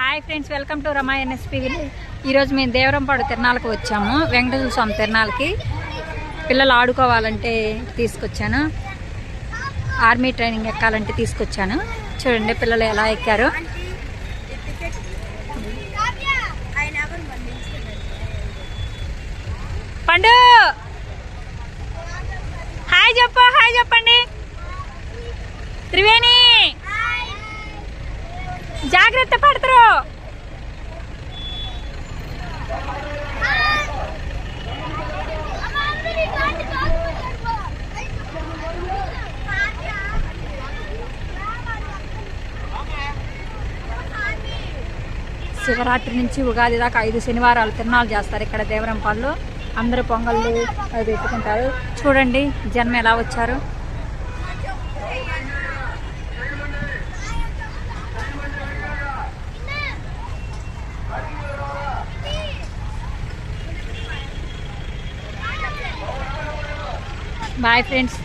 Hi friends, welcome to Rama NSP village. ఈరోజు మేము దేవరంపాడు తిరణాలకు వచ్చాము. వెంకటేశ్వర స్వామి తిరణాలకి పిల్లలు ఆడుకోవాలంటే తీసుకొచ్చాను. ఆర్మీ ట్రైనింగ్ ఎక్కాలంటే తీసుకొచ్చాను. చూడండి పిల్లలు ఎలా ఎక్కారు. పండు హాయ్ చెప్పండి. త్రివేణి జాగ్రత్త పడతారు. శివరాత్రి నుంచి ఉగాది దాకా 5 శనివారాలు తిరణాలు చేస్తారు ఇక్కడ దేవరంపాడులో. అందరూ పొంగళ్ళు అవి పెట్టుకుంటారు. చూడండి జనం ఎలా వచ్చారు. Boy friends.